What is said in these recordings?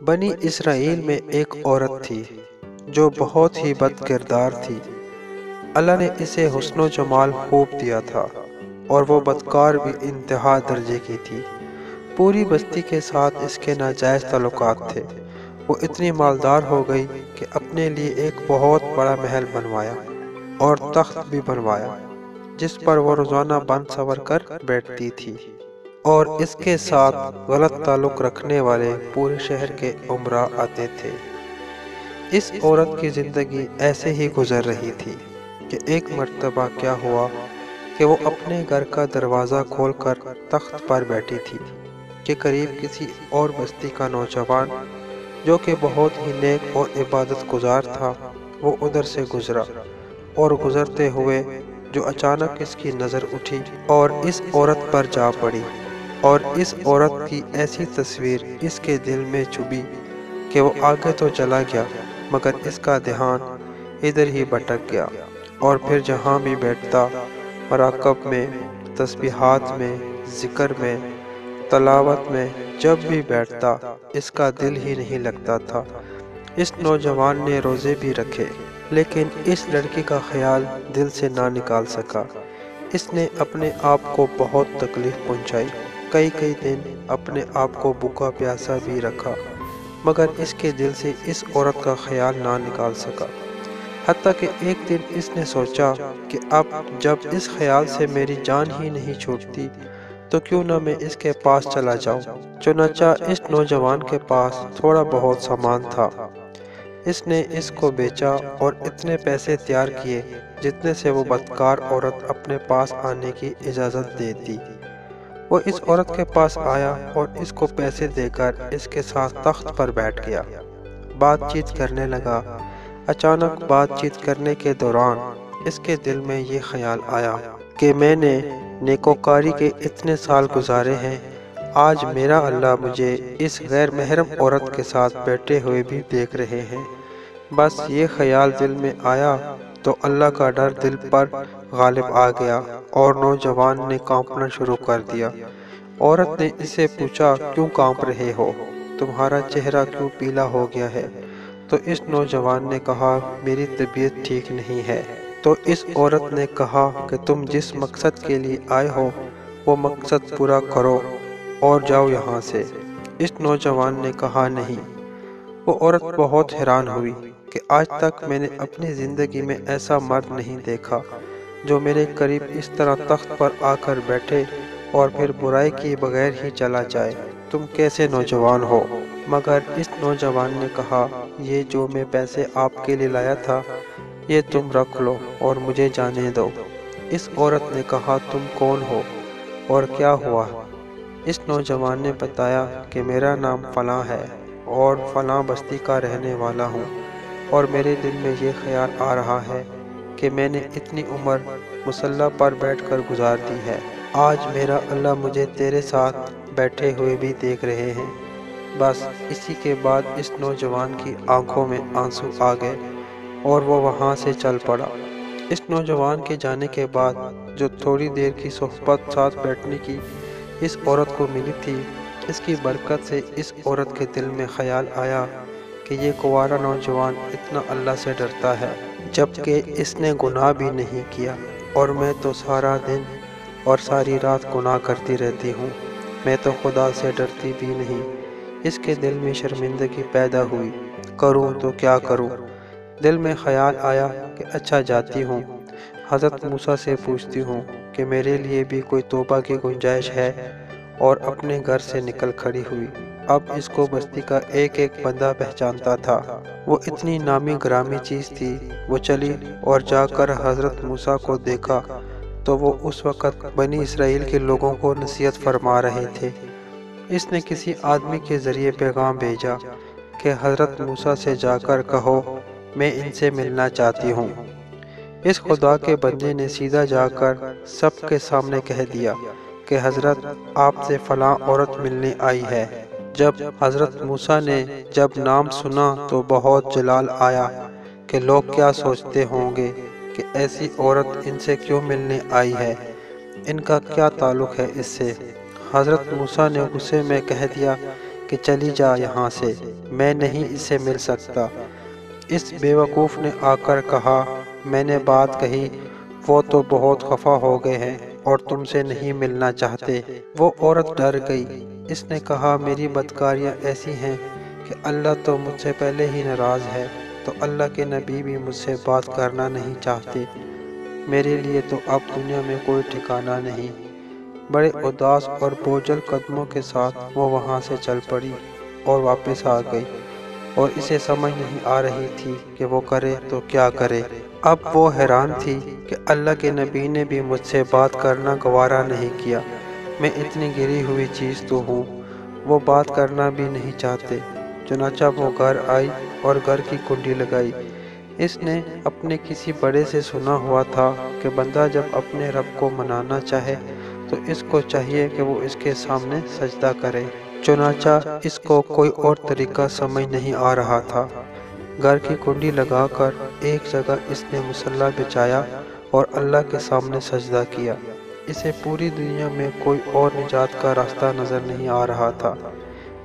بنی اسرائیل میں ایک عورت تھی جو بہت ہی بد کردار تھی۔ اللہ نے اسے حسن و جمال خوب دیا تھا اور وہ بدکار بھی انتہا درجے کی تھی۔ پوری بستی کے ساتھ اس کے ناجائز تعلقات تھے۔ وہ اتنی مالدار ہو گئی کہ اپنے لیے ایک بہت بڑا محل بنوایا اور تخت بھی بنوایا جس پر وہ روزانہ بن سور کر بیٹھتی تھی، اور اس کے ساتھ غلط تعلق رکھنے والے پورے شہر کے امراء آتے تھے۔ اس عورت کی زندگی ایسے ہی گزر رہی تھی کہ ایک مرتبہ کیا ہوا کہ وہ اپنے گھر کا دروازہ کھول کر تخت پر بیٹھی تھی کہ قریب کسی اور بستی کا نوجوان جو کہ بہت ہی نیک اور عبادت گزار تھا، وہ ادھر سے گزرا، اور گزرتے ہوئے جو اچانک اس کی نظر اٹھی اور اس عورت پر جا پڑی، اور اس عورت کی ایسی تصویر اس کے دل میں چبھی کہ وہ آگے تو چلا گیا مگر اس کا دھیان ادھر ہی بھٹک گیا، اور پھر جہاں بھی بیٹھتا، مراقب میں، تسبیحات میں، ذکر میں، تلاوت میں، جب بھی بیٹھتا اس کا دل ہی نہیں لگتا تھا۔ اس نوجوان نے روزے بھی رکھے لیکن اس لڑکی کا خیال دل سے نہ نکال سکا۔ اس نے اپنے آپ کو بہت تکلیف پہنچائی، کئی دن اپنے آپ کو بھوکا پیاسا بھی رکھا مگر اس کے دل سے اس عورت کا خیال نہ نکال سکا۔ حتیٰ کہ ایک دن اس نے سوچا کہ اب جب اس خیال سے میری جان ہی نہیں چھوٹتی تو کیوں نہ میں اس کے پاس چلا جاؤں۔ چنانچہ اس نوجوان کے پاس تھوڑا بہت سامان تھا۔ اس نے اس کو بیچا اور اتنے پیسے تیار کیے جتنے سے وہ بدکار عورت اپنے پاس آنے کی اجازت دیتی۔ وہ اس عورت کے پاس آیا اور اس کو پیسے دے کر اس کے ساتھ تخت پر بیٹھ گیا، بات چیت کرنے لگا۔ اچانک بات چیت کرنے کے دوران اس کے دل میں یہ خیال آیا کہ میں نے نیکوکاری کے اتنے سال گزارے ہیں، آج میرا اللہ مجھے اس غیر محرم عورت کے ساتھ بیٹھے ہوئے بھی دیکھ رہے ہیں۔ بس یہ خیال دل میں آیا تو اللہ کا ڈر دل پر غالب آ گیا اور نوجوان نے کانپنا شروع کر دیا۔ عورت نے اس سے پوچھا، کیوں کانپ رہے ہو؟ تمہارا چہرہ کیوں پیلا ہو گیا ہے؟ تو اس نوجوان نے کہا، میری طبیعت ٹھیک نہیں ہے۔ تو اس عورت نے کہا کہ تم جس مقصد کے لیے آئے ہو وہ مقصد پورا کرو اور جاؤ یہاں سے۔ اس نوجوان نے کہا، نہیں۔ وہ عورت بہت حیران ہوئی کہ آج تک میں نے اپنی زندگی میں ایسا مرد نہیں دیکھا جو میرے قریب اس طرح تخت پر آ کر بیٹھے اور پھر برائی کیے بغیر ہی چلا جائے۔ تم کیسے نوجوان ہو؟ مگر اس نوجوان نے کہا، یہ جو میں پیسے آپ کے لیے لایا تھا یہ تم رکھ لو اور مجھے جانے دو۔ اس عورت نے کہا، تم کون ہو اور کیا ہوا؟ اس نوجوان نے بتایا کہ میرا نام فلاں ہے اور فلاں بستی کا رہنے والا ہوں، اور میرے دل میں یہ خیال آ رہا ہے کہ میں نے اتنی عمر مصلی پر بیٹھ کر گزار دی ہے، آج میرا اللہ مجھے تیرے ساتھ بیٹھے ہوئے بھی دیکھ رہے ہیں۔ بس اسی کے بعد اس نوجوان کی آنکھوں میں آنسو آ گئے اور وہ وہاں سے چل پڑا۔ اس نوجوان کے جانے کے بعد جو تھوڑی دیر کی صحبت ساتھ بیٹھنے کی اس عورت کو ملی تھی، اس کی برکت سے اس عورت کے دل میں خیال آیا کہ یہ کنوارا نوجوان اتنا اللہ سے ڈرتا ہے جبکہ اس نے گناہ بھی نہیں کیا، اور میں تو سارا دن اور ساری رات گناہ کرتی رہتی ہوں، میں تو خدا سے ڈرتی بھی نہیں۔ اس کے دل میں شرمندگی پیدا ہوئی، کروں تو کیا کروں؟ دل میں خیال آیا کہ اچھا جاتی ہوں، حضرت موسیٰ سے پوچھتی ہوں کہ میرے لیے بھی کوئی توبہ کی گنجائش ہے، اور اپنے گھر سے نکل کھڑی ہوئی۔ اب اس کو بستی کا ایک بندہ پہچانتا تھا، وہ اتنی نامی گرامی چیز تھی۔ وہ چلی اور جا کر حضرت موسیٰ کو دیکھا تو وہ اس وقت بنی اسرائیل کے لوگوں کو نصیحت فرما رہے تھے۔ اس نے کسی آدمی کے ذریعے پیغام بھیجا کہ حضرت موسیٰ سے جا کر کہو میں ان سے ملنا چاہتی ہوں۔ اس خدا کے بندے نے سیدھا جا کر سب کے سامنے کہہ دیا کہ حضرت آپ سے فلاں عورت ملنے آئی ہے۔ جب حضرت موسیٰ نے نام سنا تو بہت جلال آیا کہ لوگ کیا سوچتے ہوں گے کہ ایسی عورت ان سے کیوں ملنے آئی ہے، ان کا کیا تعلق ہے اس سے۔ حضرت موسیٰ نے غصے میں کہہ دیا کہ چلی جا یہاں سے، میں نہیں اسے مل سکتا۔ اس بیوقوف نے آ کر کہا، میں نے بات کہی، وہ تو بہت خفا ہو گئے ہیں اور تم سے نہیں ملنا چاہتے۔ وہ عورت ڈر گئی۔ اس نے کہا، میری بدکاریاں ایسی ہیں کہ اللہ تو مجھ سے پہلے ہی ناراض ہے، تو اللہ کے نبی بھی مجھ سے بات کرنا نہیں چاہتے۔ میرے لیے تو اب دنیا میں کوئی ٹھکانہ نہیں۔ بڑے اداس اور بوجھل قدموں کے ساتھ وہ وہاں سے چل پڑی اور واپس آ گئی، اور اسے سمجھ نہیں آ رہی تھی کہ وہ کرے تو کیا کرے۔ اب وہ حیران تھی کہ اللہ کے نبی نے بھی مجھ سے بات کرنا گوارا نہیں کیا۔ میں اتنی گری ہوئی چیز تو ہوں، وہ بات کرنا بھی نہیں چاہتے۔ چنانچہ وہ گھر آئی اور گھر کی کنڈی لگائی۔ اس نے اپنے کسی بڑے سے سنا ہوا تھا کہ بندہ جب اپنے رب کو منانا چاہے تو اس کو چاہیے کہ وہ اس کے سامنے سجدہ کرے۔ چنانچہ اس کو کوئی اور طریقہ سمجھ نہیں آ رہا تھا۔ گھر کی کنڈی لگا کر ایک جگہ اس نے مصلی بچھایا اور اللہ کے سامنے سجدہ کیا۔ اسے پوری دنیا میں کوئی اور نجات کا راستہ نظر نہیں آ رہا تھا۔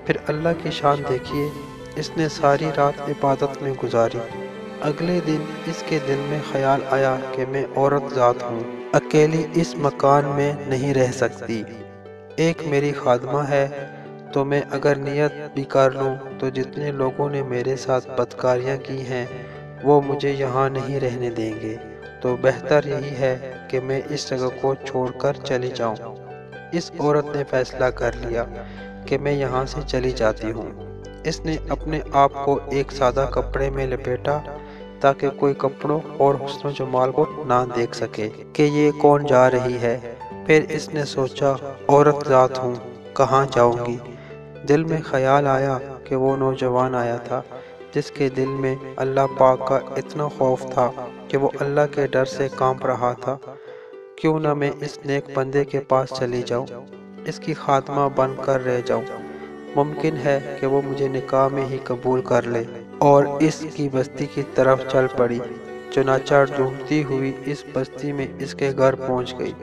پھر اللہ کی شان دیکھیے، اس نے ساری رات عبادت میں گزاری۔ اگلے دن اس کے دل میں خیال آیا کہ میں عورت ذات ہوں، اکیلی اس مکان میں نہیں رہ سکتی۔ ایک میری خادمہ ہے، تو میں اگر نیت بھی کر لوں تو جتنے لوگوں نے میرے ساتھ بدکاریاں کی ہیں وہ مجھے یہاں نہیں رہنے دیں گے، تو بہتر یہی ہے کہ میں اس جگہ کو چھوڑ کر چلی جاؤں۔ اس عورت نے فیصلہ کر لیا کہ میں یہاں سے چلی جاتی ہوں۔ اس نے اپنے آپ کو ایک سادہ کپڑے میں لپیٹا تاکہ کوئی کپڑوں اور حسن و جمال کو نہ دیکھ سکے کہ یہ کون جا رہی ہے۔ پھر اس نے سوچا، عورت ذات ہوں، کہاں جاؤں گی؟ دل میں خیال آیا کہ وہ نوجوان آیا تھا جس کے دل میں اللہ پاک کا اتنا خوف تھا کہ وہ اللہ کے ڈر سے کانپ رہا تھا۔ کیوں نہ میں اس نیک بندے کے پاس چلی جاؤں، اس کی خادمہ بن کر رہ جاؤں، ممکن ہے کہ وہ مجھے نکاح میں ہی قبول کر لے۔ اور اس کی بستی کی طرف چل پڑی۔ چنانچہ ڈھونڈتی ہوئی اس بستی میں اس کے گھر پہنچ گئی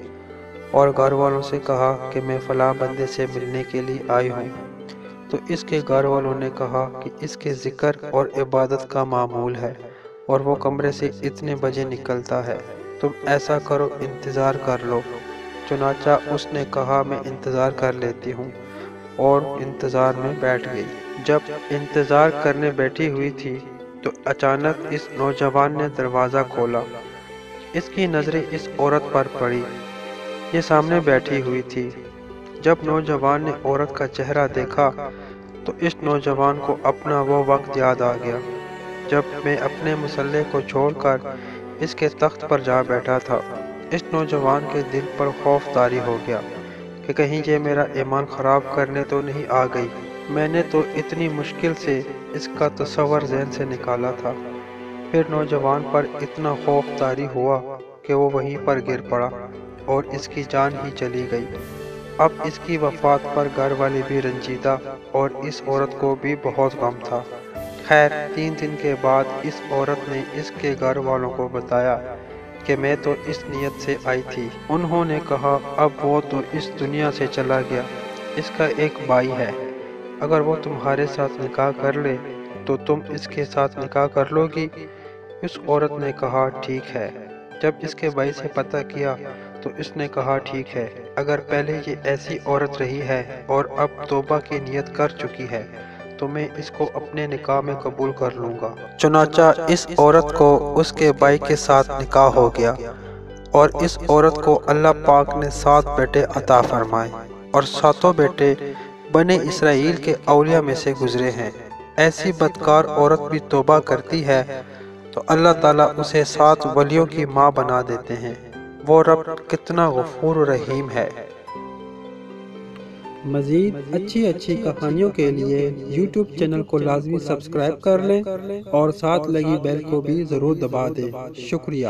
اور گھر والوں سے کہا کہ میں فلاں بندے سے ملنے کے لیے آئی ہوں۔ تو اس کے گھر والوں نے کہا کہ اس کے ذکر اور عبادت کا معمول ہے اور وہ کمرے سے اتنے بجے نکلتا ہے، تم ایسا کرو، انتظار کر لو۔ چنانچہ اس نے کہا، میں انتظار کر لیتی ہوں، اور انتظار میں بیٹھ گئی۔ جب انتظار کرنے بیٹھی ہوئی تھی تو اچانک اس نوجوان نے دروازہ کھولا۔ اس کی نظریں اس عورت پر پڑی، یہ سامنے بیٹھی ہوئی تھی۔ جب نوجوان نے عورت کا چہرہ دیکھا تو اس نوجوان کو اپنا وہ وقت یاد آ گیا جب میں اپنے مصلی کو چھوڑ کر اس کے تخت پر جا بیٹھا تھا۔ اس نوجوان کے دل پر خوف طاری ہو گیا کہ کہیں یہ میرا ایمان خراب کرنے تو نہیں آ گئی۔ میں نے تو اتنی مشکل سے اس کا تصور ذہن سے نکالا تھا۔ پھر نوجوان پر اتنا خوف طاری ہوا کہ وہ وہیں پر گر پڑا اور اس کی جان ہی چلی گئی۔ اب اس کی وفات پر گھر والے بھی رنجیدہ اور اس عورت کو بھی بہت غم تھا۔ خیر 3 دن کے بعد اس عورت نے اس کے گھر والوں کو بتایا کہ میں تو اس نیت سے آئی تھی۔ انہوں نے کہا، اب وہ تو اس دنیا سے چلا گیا، اس کا ایک بھائی ہے، اگر وہ تمہارے ساتھ نکاح کر لے تو تم اس کے ساتھ نکاح کر لو گی؟ اس عورت نے کہا، ٹھیک ہے۔ جب اس کے بھائی سے پتہ کیا تو اس نے کہا، ٹھیک ہے، اگر پہلے یہ ایسی عورت رہی ہے اور اب توبہ کی نیت کر چکی ہے تو میں اس کو اپنے نکاح میں قبول کر لوں گا۔ چنانچہ اس عورت کو اس کے بھائی کے ساتھ نکاح ہو گیا، اور اس عورت کو اللہ پاک نے 7 بیٹے عطا فرمائے، اور 7 بیٹے بنی اسرائیل کے اولیاء میں سے گزرے ہیں۔ ایسی بدکار عورت بھی توبہ کرتی ہے تو اللہ تعالیٰ اسے 7 ولیوں کی ماں بنا دیتے ہیں۔ وہ رب کتنا غفور و رحیم ہے۔ مزید اچھی کہانیوں کے لیے یوٹیوب چینل کو لازمی سبسکرائب کر لیں اور ساتھ لگی بیل کو بھی ضرور دبا دیں۔ شکریہ۔